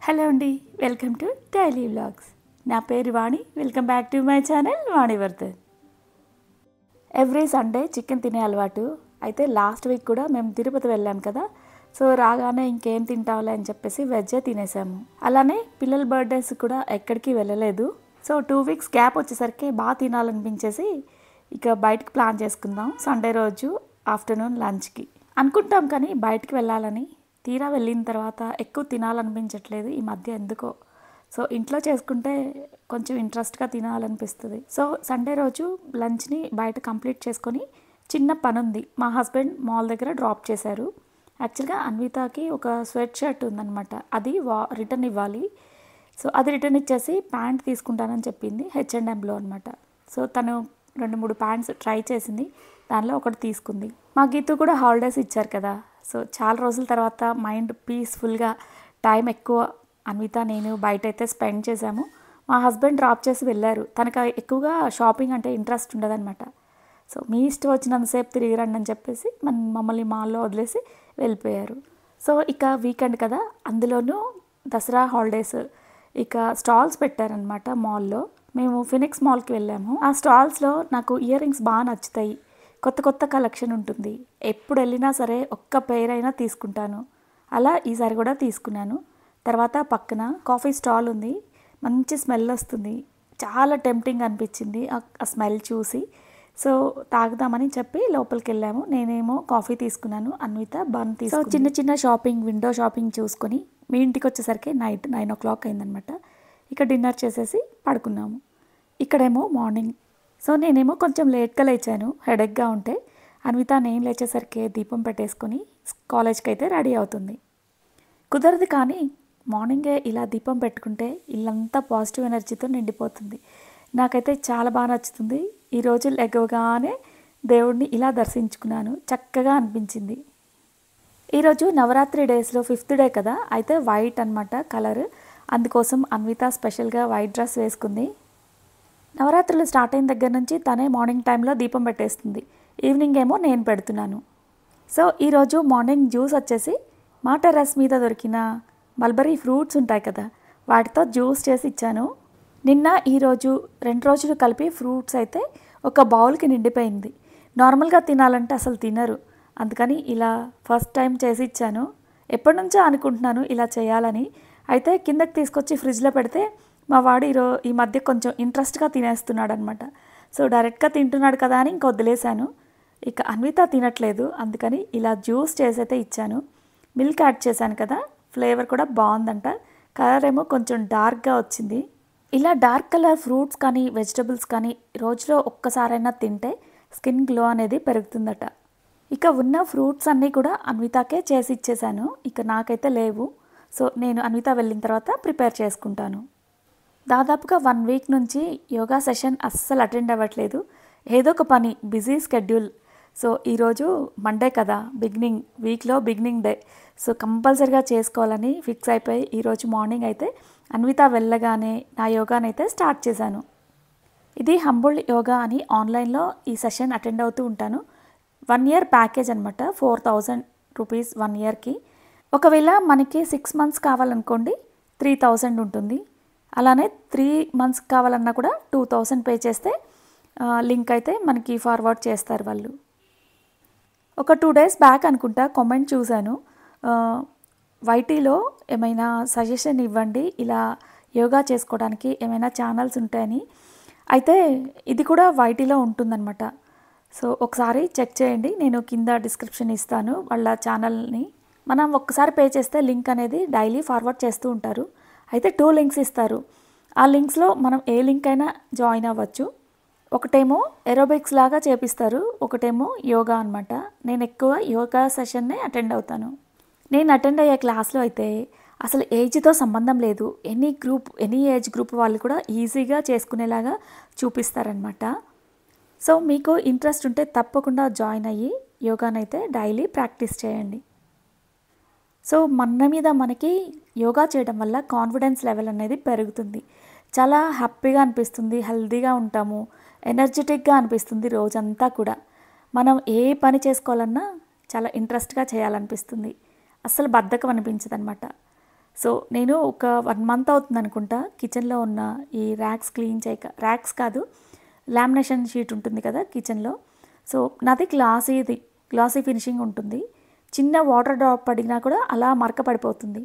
Hello అండి, welcome to daily vlogs. నా పేరు Vani. Welcome back to my channel Vani Vardhan. Every Sunday chicken తినే అలవాటు. అయితే లాస్ట్ వీక్ కూడా మేము తిరుపతి వెళ్ళాం కదా, సో రాగానే ఇంకేం తింటావులే అని చెప్పేసి వెజ్జే తినేసాము. అలానే పిల్లల బర్త్డేస్ కూడా ఎక్కడికి వెళ్ళలేదు. సో 2 వీక్స్ గ్యాప్ వచ్చేసరికి బాగా తినాలనిపించేసి ఇక బయటకు ప్లాన్ చేసుకుందాం సండే రోజు ఆఫ్టర్నూన్ లంచ్కి అనుకుంటాం. కానీ బయటికి వెళ్ళాలని తీరా వెళ్ళిన తర్వాత ఎక్కువ తినాలనిపించట్లేదు ఈ మధ్య ఎందుకో. సో ఇంట్లో చేసుకుంటే కొంచెం ఇంట్రెస్ట్గా తినాలనిపిస్తుంది. సో సండే రోజు లంచ్ని బయట కంప్లీట్ చేసుకొని చిన్న పని ఉంది, మా హస్బెండ్ మాల్ దగ్గర డ్రాప్ చేశారు. యాక్చువల్గా అన్వితాకి ఒక స్వెట్ షర్ట్ ఉందన్నమాట, అది రిటర్న్ ఇవ్వాలి. సో అది రిటర్న్ ఇచ్చేసి ప్యాంట్ తీసుకుంటానని చెప్పింది H&Mలో అనమాట. సో తను 2-3 ప్యాంట్స్ ట్రై చేసింది, దానిలో ఒకటి తీసుకుంది. మా గీతు కూడా హాలిడేస్ ఇచ్చారు కదా, సో చాలా రోజుల తర్వాత మైండ్ పీస్ఫుల్గా టైం ఎక్కువ అన్విత నేను బయట అయితే స్పెండ్ చేశాము. మా హస్బెండ్ డ్రాప్ చేసి వెళ్ళారు. తనకు ఎక్కువగా షాపింగ్ అంటే ఇంట్రెస్ట్ ఉండదన్నమాట. సో మీ ఇష్టం వచ్చినంతసేపు తిరిగి రండి అని చెప్పేసి మమ్మల్ని మాల్లో వదిలేసి వెళ్ళిపోయారు. సో ఇక వీకెండ్ కదా, అందులోనూ దసరా హాలిడేస్, ఇక స్టాల్స్ పెట్టారనమాట మాల్లో. మేము ఫినిక్స్ మాల్కి వెళ్ళాము. ఆ స్టాల్స్లో నాకు ఇయర్ రింగ్స్ బాగా నచ్చుతాయి, కొత్త కొత్త కలెక్షన్ ఉంటుంది. ఎప్పుడు వెళ్ళినా సరే ఒక్క పేర్ అయినా తీసుకుంటాను. అలా ఈసారి కూడా తీసుకున్నాను. తర్వాత పక్కన కాఫీ స్టాల్ ఉంది, మంచి స్మెల్ వస్తుంది, చాలా టెంప్టింగ్ అనిపించింది ఆ స్మెల్ చూసి. సో తాగుదామని చెప్పి లోపలికి వెళ్ళాము. నేనేమో కాఫీ తీసుకున్నాను, అన్విత బన్ తీసుకున్నాను. సో చిన్న చిన్న షాపింగ్, విండో షాపింగ్ చూసుకొని మీ ఇంటికి వచ్చేసరికి నైట్ 9 o'clock అయిందనమాట. ఇక డిన్నర్ చేసేసి పడుకున్నాము. ఇక్కడేమో మార్నింగ్. సో నేనేమో కొంచెం లేట్గా లేచాను, హెడేక్గా ఉంటే. అన్విత నేను లేచేసరికి దీపం పెట్టేసుకొని కాలేజ్కి అయితే రెడీ అవుతుంది. కుదరదు కానీ మార్నింగే ఇలా దీపం పెట్టుకుంటే ఇల్లంతా పాజిటివ్ ఎనర్జీతో నిండిపోతుంది. నాకైతే చాలా బాగా నచ్చుతుంది. ఈరోజు లెగవగానే దేవుడిని ఇలా దర్శించుకున్నాను, చక్కగా అనిపించింది. ఈరోజు నవరాత్రి డేస్లో 5th డే కదా, అయితే వైట్ అనమాట కలర్. అందుకోసం అన్విత స్పెషల్గా వైట్ డ్రెస్ వేసుకుంది. నవరాత్రులు స్టార్ట్ అయిన దగ్గర నుంచి తనే మార్నింగ్ టైంలో దీపం పెట్టేస్తుంది, ఈవినింగ్ ఏమో నేను పెడుతున్నాను. సో ఈరోజు మార్నింగ్ జ్యూస్ వచ్చేసి మా టెర్రస్ మీద దొరికిన మల్బరీ ఫ్రూట్స్ ఉంటాయి కదా, వాటితో జ్యూస్ చేసి ఇచ్చాను. నిన్న ఈరోజు 2 రోజులు కలిపి ఫ్రూట్స్ అయితే ఒక బౌల్కి నిండిపోయింది. నార్మల్గా తినాలంటే అసలు తినరు, అందుకని ఇలా ఫస్ట్ టైం చేసి ఇచ్చాను. ఎప్పటి నుంచో అనుకుంటున్నాను ఇలా చేయాలని. అయితే కిందకి తీసుకొచ్చి ఫ్రిడ్జ్లో పెడితే మా వాడు ఈ మధ్య కొంచెం ఇంట్రెస్ట్గా తినేస్తున్నాడు అనమాట. సో డైరెక్ట్గా తింటున్నాడు కదా అని ఇంక వదిలేశాను. ఇక అన్విత తినట్లేదు, అందుకని ఇలా జ్యూస్ చేసైతే ఇచ్చాను. మిల్క్ యాడ్ చేశాను కదా, ఫ్లేవర్ కూడా బాగుందంట. కలర్ ఏమో కొంచెం డార్క్గా వచ్చింది. ఇలా డార్క్ కలర్ ఫ్రూట్స్ కానీ వెజిటబుల్స్ కానీ రోజులో ఒక్కసారైనా తింటే స్కిన్ గ్లో అనేది పెరుగుతుందట. ఇక ఉన్న ఫ్రూట్స్ అన్నీ కూడా అన్వితాకే చేసి ఇచ్చేసాను, ఇక నాకైతే లేవు. సో నేను అన్విత వెళ్ళిన తర్వాత ప్రిపేర్ చేసుకుంటాను. దాదాపుగా 1 వీక్ నుంచి యోగా సెషన్ అస్సలు అటెండ్ అవ్వట్లేదు, ఏదో ఒక పని, బిజీ స్కెడ్యూల్. సో ఈరోజు మండే కదా, వీక్లో బిగినింగ్ డే. సో కంపల్సరీగా చేసుకోవాలని ఫిక్స్ అయిపోయి ఈరోజు మార్నింగ్ అయితే అన్విత వెళ్ళగానే నా యోగానైతే స్టార్ట్ చేశాను. ఇది హంబుల్ యోగా అని ఆన్లైన్లో ఈ సెషన్ అటెండ్ అవుతూ ఉంటాను. 1 year ప్యాకేజ్ అనమాట, 4,000 రూపీస్ 1 yearకి. ఒకవేళ మనకి 6 months కావాలనుకోండి 3,000 ఉంటుంది. అలానే 3 months కావాలన్నా కూడా 2,000 పే చేస్తే లింక్ అయితే మనకి ఫార్వర్డ్ చేస్తారు వాళ్ళు. ఒక 2 days బ్యాక్ అనుకుంటా కామెంట్ చూశాను, వైటీలో ఏమైనా సజెషన్ ఇవ్వండి ఇలా యోగా చేసుకోవడానికి ఏమైనా ఛానల్స్ ఉంటాయని. అయితే ఇది కూడా వైటీలో ఉంటుందన్నమాట. సో ఒకసారి చెక్ చేయండి, నేను కింద డిస్క్రిప్షన్ ఇస్తాను వాళ్ళ ఛానల్ని. మనం ఒక్కసారి పే చేస్తే లింక్ అనేది డైలీ ఫార్వర్డ్ చేస్తూ ఉంటారు. అయితే 2 links ఇస్తారు. ఆ లింక్స్లో మనం ఏ లింక్ అయినా జాయిన్ అవ్వచ్చు. ఒకటేమో ఏరోబిక్స్ లాగా చేపిస్తారు, ఒకటేమో యోగా అనమాట. నేను ఎక్కువ యోగా సెషన్నే అటెండ్ అవుతాను. నేను అటెండ్ అయ్యే క్లాస్లో అయితే అసలు ఏజ్తో సంబంధం లేదు, ఎనీ ఏజ్ గ్రూప్ వాళ్ళు కూడా ఈజీగా చేసుకునేలాగా చూపిస్తారనమాట. సో మీకు ఇంట్రెస్ట్ ఉంటే తప్పకుండా జాయిన్ అయ్యి యోగానైతే డైలీ ప్రాక్టీస్ చేయండి. సో మన మీద మనకి యోగా చేయడం వల్ల కాన్ఫిడెన్స్ లెవెల్ అనేది పెరుగుతుంది, చాలా హ్యాపీగా అనిపిస్తుంది, హెల్తీగా ఉంటాము, ఎనర్జెటిక్గా అనిపిస్తుంది రోజంతా కూడా. మనం ఏ పని చేసుకోవాలన్నా చాలా ఇంట్రెస్ట్గా చేయాలనిపిస్తుంది, అస్సలు బద్ధకం అనిపించదు అనమాట. సో నేను ఒక 1 మంత్ అవుతుంది అనుకుంటా కిచెన్లో ఉన్న ఈ ర్యాక్స్ క్లీన్ చేయక, ర్యాక్స్ కాదు లామినేషన్ షీట్ ఉంటుంది కదా కిచెన్లో. సో నాది గ్లాసీ ఫినిషింగ్ ఉంటుంది. చిన్న వాటర్ డ్రాప్ పడినా కూడా అలా మరక పడిపోతుంది.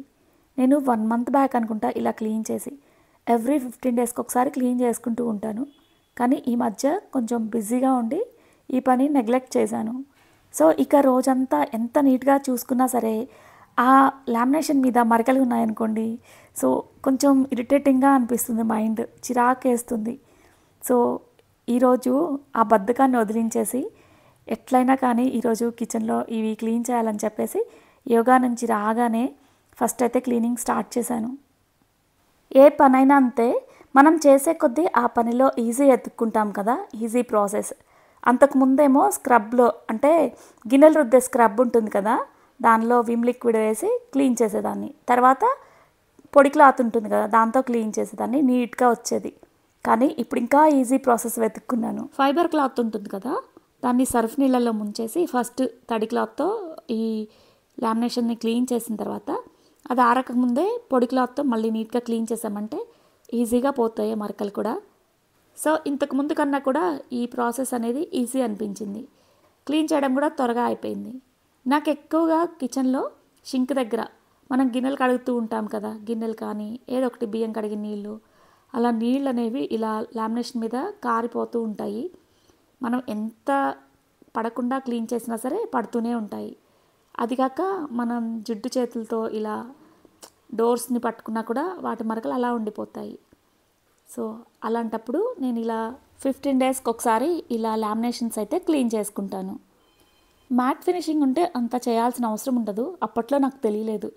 నేను 1 మంత్ బ్యాక్ అనుకుంటా ఇలా క్లీన్ చేసి ఎవ్రీ 15 డేస్కి ఒకసారి క్లీన్ చేసుకుంటూ ఉంటాను. కానీ ఈ మధ్య కొంచెం బిజీగా ఉండి ఈ పని నెగ్లెక్ట్ చేశాను. సో ఇక రోజంతా ఎంత నీట్గా చూసుకున్నా సరే ఆ లామినేషన్ మీద మరకలు ఉన్నాయనుకోండి, సో కొంచెం ఇరిటేటింగ్గా అనిపిస్తుంది, మైండ్ చిరాకేస్తుంది. సో ఈరోజు ఆ బద్ధకాన్ని వదిలించేసి ఎట్లయినా కానీ ఈరోజు కిచెన్లో ఇవి క్లీన్ చేయాలని చెప్పేసి యోగా నుంచి రాగానే ఫస్ట్ అయితే క్లీనింగ్ స్టార్ట్ చేశాను. ఏ పనైనా అంతే, మనం చేసే కొద్దీ ఆ పనిలో ఈజీ ఎత్తుక్కుంటాం కదా, ఈజీ ప్రాసెస్. అంతకుముందేమో స్క్రబ్లో అంటే గిన్నెలు రుద్దే స్క్రబ్ ఉంటుంది కదా, దానిలో విమ్ లిక్విడ్ వేసి క్లీన్ చేసేదాన్ని. తర్వాత పొడి క్లాత్ ఉంటుంది కదా, దాంతో క్లీన్ చేసేదాన్ని, నీట్గా వచ్చేది. కానీ ఇప్పుడు ఇంకా ఈజీ ప్రాసెస్ వెతుక్కున్నాను. ఫైబర్ క్లాత్ ఉంటుంది కదా, దాన్ని సర్ఫ్ నీళ్ళల్లో ముంచేసి ఫస్ట్ తడి క్లాత్తో ఈ లామినేషన్ని క్లీన్ చేసిన తర్వాత అది ఆరకముందే పొడి క్లాత్తో మళ్ళీ నీట్గా క్లీన్ చేసామంటే ఈజీగా పోతాయి మరకలు కూడా. సో ఇంతకు ముందు కన్నా కూడా ఈ ప్రాసెస్ అనేది ఈజీ అనిపించింది. క్లీన్ చేయడం కూడా త్వరగా అయిపోయింది. నాకు ఎక్కువగా కిచెన్లో షింక్ దగ్గర మనం గిన్నెలు కడుగుతూ ఉంటాం కదా, గిన్నెలు కానీ ఏదో ఒకటి బియ్యం కడిగిన నీళ్ళు, అలా నీళ్ళు అనేవి ఇలా లామినేషన్ మీద కారిపోతూ ఉంటాయి. మనం ఎంత పడకుండా క్లీన్ చేసినా సరే పడుతూనే ఉంటాయి. అది కాక మనం జిడ్డు చేతులతో ఇలా డోర్స్ని పట్టుకున్నా కూడా వాటి మరకలు అలా ఉండిపోతాయి. సో అలాంటప్పుడు నేను ఇలా 15 డేస్కి ఒకసారి ఇలా లామినేషన్స్ అయితే క్లీన్ చేసుకుంటాను. మ్యాట్ ఫినిషింగ్ ఉంటే అంత చేయాల్సిన అవసరం ఉండదు. అప్పట్లో నాకు తెలియలేదు.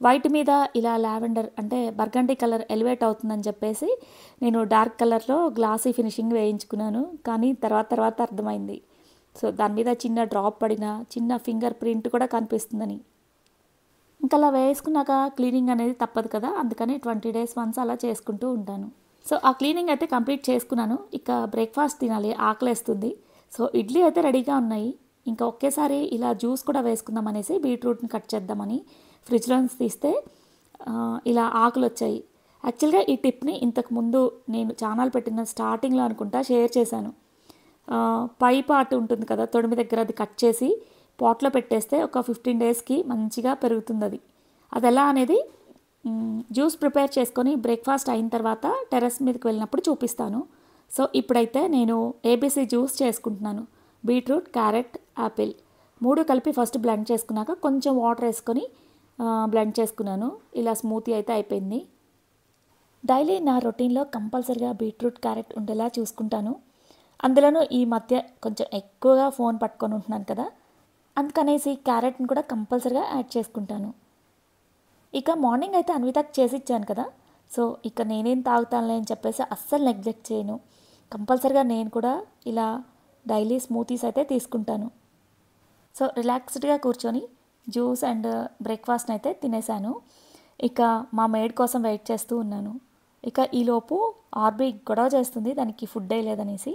వైట్ మీద ఇలా లావెండర్ అంటే బర్గండీ కలర్ ఎలివేట్ అవుతుందని చెప్పేసి నేను డార్క్ కలర్లో గ్లాసీ ఫినిషింగ్ వేయించుకున్నాను. కానీ తర్వాత అర్థమైంది. సో దాని మీద చిన్న డ్రాప్ పడిన చిన్న ఫింగర్ ప్రింట్ కూడా కనిపిస్తుందని. ఇంకా అలా వేసుకున్నాక క్లీనింగ్ అనేది తప్పదు కదా, అందుకని 20 డేస్ వన్స్ అలా చేసుకుంటూ ఉంటాను. సో ఆ క్లీనింగ్ అయితే కంప్లీట్ చేసుకున్నాను. ఇక బ్రేక్ఫాస్ట్ తినాలి, ఆకలేస్తుంది. సో ఇడ్లీ అయితే రెడీగా ఉన్నాయి. ఇంకా ఒకేసారి ఇలా జ్యూస్ కూడా వేసుకుందాం అనేసి బీట్రూట్ని కట్ చేద్దామని ఫ్రిడ్జ్లో నుంచి తీస్తే ఇలా ఆకులు వచ్చాయి. యాక్చువల్గా ఈ టిప్ని ఇంతకుముందు నేను ఛానల్ పెట్టిన స్టార్టింగ్లో అనుకుంటా షేర్ చేశాను. పై పార్ట్ ఉంటుంది కదా తొడిమి దగ్గర, అది కట్ చేసి పాట్లో పెట్టేస్తే ఒక 15 డేస్కి మంచిగా పెరుగుతుంది. అది ఎలా అనేది జ్యూస్ ప్రిపేర్ చేసుకొని బ్రేక్ఫాస్ట్ అయిన తర్వాత టెర్రస్ మీదకి వెళ్ళినప్పుడు చూపిస్తాను. సో ఇప్పుడైతే నేను ఏబీసీ జ్యూస్ చేసుకుంటున్నాను. బీట్రూట్, క్యారెట్, యాపిల్ 3 కలిపి ఫస్ట్ బ్లెండ్ చేసుకున్నాక కొంచెం వాటర్ వేసుకొని బ్లెండ్ చేసుకున్నాను. ఇలా స్మూతీ అయితే అయిపోయింది. డైలీ నా రొటీన్లో కంపల్సరీగా బీట్రూట్, క్యారెట్ ఉండేలా చూసుకుంటాను. అందులోనూ ఈ మధ్య కొంచెం ఎక్కువగా ఫోన్ పట్టుకొని ఉంటున్నాను కదా, అందుకనేసి క్యారెట్ని కూడా కంపల్సరీగా యాడ్ చేసుకుంటాను. ఇక మార్నింగ్ అయితే అన్వితకి చేసి ఇచ్చాను కదా, సో ఇక నేనేం తాగుతానులే అని చెప్పేసి అస్సలు నెగ్లెక్ట్ చేయను. కంపల్సరీగా నేను కూడా ఇలా డైలీ స్మూతీస్ అయితే తీసుకుంటాను. సో రిలాక్స్డ్గా కూర్చొని జ్యూస్ అండ్ బ్రేక్ఫాస్ట్ని అయితే తినేసాను. ఇక మా మేడ్ కోసం వెయిట్ చేస్తూ ఉన్నాను. ఇక ఈలోపు ఆర్బీ గొడవ చేస్తుంది, దానికి ఫుడ్ వేయలేదనేసి.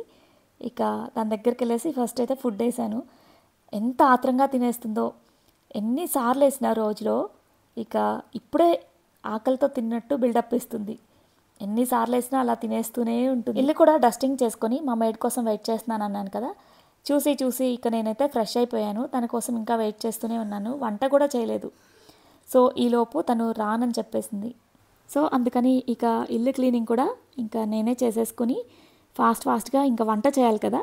ఇక దాని దగ్గరికి వెళ్ళేసి ఫస్ట్ అయితే ఫుడ్ వేసాను. ఎంత ఆత్రంగా తినేస్తుందో, ఎన్నిసార్లు వేసినా రోజులో. ఇక ఇప్పుడే ఆకలితో తిన్నట్టు బిల్డప్ ఇస్తుంది. ఎన్నిసార్లు వేసినా అలా తినేస్తూనే ఉంటుంది. ఇల్లు కూడా డస్టింగ్ చేసుకొని మా మేడ్ కోసం వెయిట్ చేస్తున్నాను అన్నాను కదా, చూసి ఇక నేనైతే ఫ్రెష్ అయిపోయాను. తన కోసం ఇంకా వెయిట్ చేస్తూనే ఉన్నాను, వంట కూడా చేయలేదు. సో ఈలోపు తను రానని చెప్పేసింది. సో అందుకని ఇక ఇల్లు క్లీనింగ్ కూడా ఇంకా నేనే చేసేసుకుని ఫాస్ట్గా ఇంకా వంట చేయాలి కదా.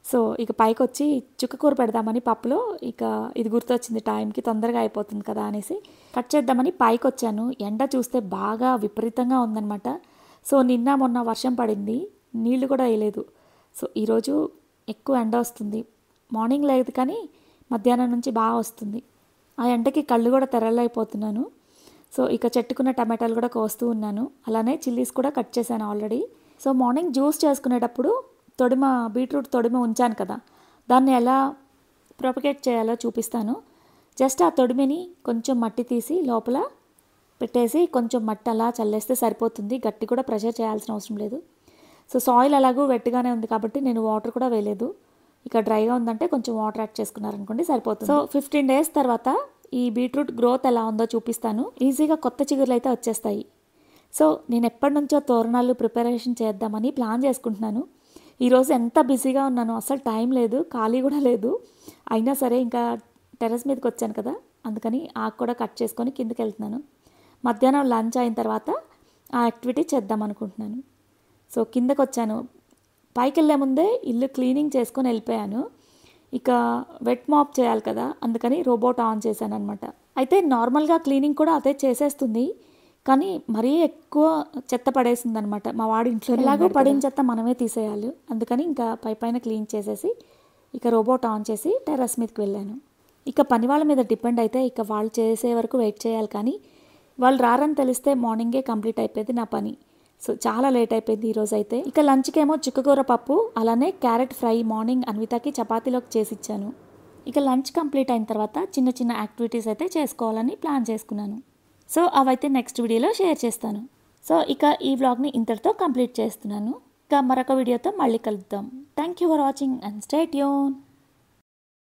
సో ఇక పైకి వచ్చి చుక్కకూర పెడదామని పప్పులో ఇక ఇది గుర్తొచ్చింది, టైంకి తొందరగా అయిపోతుంది కదా అనేసి కట్ చేద్దామని పైకి వచ్చాను. ఎండ చూస్తే బాగా విపరీతంగా ఉందన్నమాట. సో నిన్న మొన్న వర్షం పడింది, నీళ్లు కూడా వేయలేదు. సో ఈరోజు ఎక్కువ ఎండ వస్తుంది. మార్నింగ్ లేదు కానీ మధ్యాహ్నం నుంచి బాగా వస్తుంది. ఆ ఎండకి కళ్ళు కూడా తెరలైపోతున్నాను. సో ఇక చెట్టుకున్న టమాటాలు కూడా కోస్తూ ఉన్నాను. అలానే చిల్లీస్ కూడా కట్ చేశాను ఆల్రెడీ. సో మార్నింగ్ జ్యూస్ చేసుకునేటప్పుడు బీట్రూట్ తొడిమ ఉంచాను కదా, దాన్ని ఎలా ప్రొపగేట్ చేయాలో చూపిస్తాను. జస్ట్ ఆ తొడిమిని కొంచెం మట్టి తీసి లోపల పెట్టేసి కొంచెం మట్టి అలా చల్లేస్తే సరిపోతుంది. గట్టి కూడా ప్రెషర్ చేయాల్సిన అవసరం లేదు. సో సాయిల్ అలాగూ వెట్గానే ఉంది కాబట్టి నేను వాటర్ కూడా వేయలేదు. ఇక డ్రైగా ఉందంటే కొంచెం వాటర్ యాడ్ చేసుకున్నారనుకోండి సరిపోతుంది. సో 15 డేస్ తర్వాత ఈ బీట్రూట్ గ్రోత్ ఎలా ఉందో చూపిస్తాను. ఈజీగా కొత్త చిగుర్లు అయితే వచ్చేస్తాయి. సో నేను ఎప్పటి నుంచో తోరణాలు ప్రిపరేషన్ చేద్దామని ప్లాన్ చేసుకుంటున్నాను. ఈరోజు ఎంత బిజీగా ఉన్నానో, అసలు టైం లేదు, ఖాళీ కూడా లేదు. అయినా సరే ఇంకా టెర్రస్ మీదకి వచ్చాను కదా, అందుకని ఆకు కూడా కట్ చేసుకొని కిందకి వెళ్తున్నాను. మధ్యాహ్నం లంచ్ అయిన తర్వాత ఆ యాక్టివిటీ చేద్దాం అనుకుంటున్నాను. సో కిందకు వచ్చాను. పైకి వెళ్ళే ముందే ఇల్లు క్లీనింగ్ చేసుకొని వెళ్ళిపోయాను. ఇక వెట్ మాప్ చేయాలి కదా, అందుకని రోబోట్ ఆన్ చేశాను అనమాట. అయితే నార్మల్గా క్లీనింగ్ కూడా అదే చేసేస్తుంది, కానీ మరీ ఎక్కువ చెత్త పడేసింది అనమాట. మా వాడి ఇంట్లో ఎలాగో పడిన చెత్త మనమే తీసేయాలి, అందుకని ఇంకా పైన క్లీన్ చేసేసి ఇక రోబోట్ ఆన్ చేసి టెర్రస్ మీదకి వెళ్ళాను. ఇక పని వాళ్ళ మీద డిపెండ్ అయితే ఇక వాళ్ళు చేసే వరకు వెయిట్ చేయాలి, కానీ వాళ్ళు రారని తెలిస్తే మార్నింగే కంప్లీట్ అయిపోయింది నా పని. సో చాలా లేట్ అయిపోయింది ఈరోజు అయితే. ఇక లంచ్కి ఏమో చిక్కుకూర పప్పు, అలానే క్యారెట్ ఫ్రై మార్నింగ్ అన్వితకి చపాతీలోకి చేసి ఇచ్చాను. ఇక లంచ్ కంప్లీట్ అయిన తర్వాత చిన్న చిన్న యాక్టివిటీస్ అయితే చేసుకోవాలని ప్లాన్ చేసుకున్నాను. సో అవైతే నెక్స్ట్ వీడియోలో షేర్ చేస్తాను. సో ఇక ఈ వ్లాగ్ని ఇంతటితో కంప్లీట్ చేస్తున్నాను. ఇక మరొక వీడియోతో మళ్ళీ కలుద్దాం. Thank you for watching and stay tune.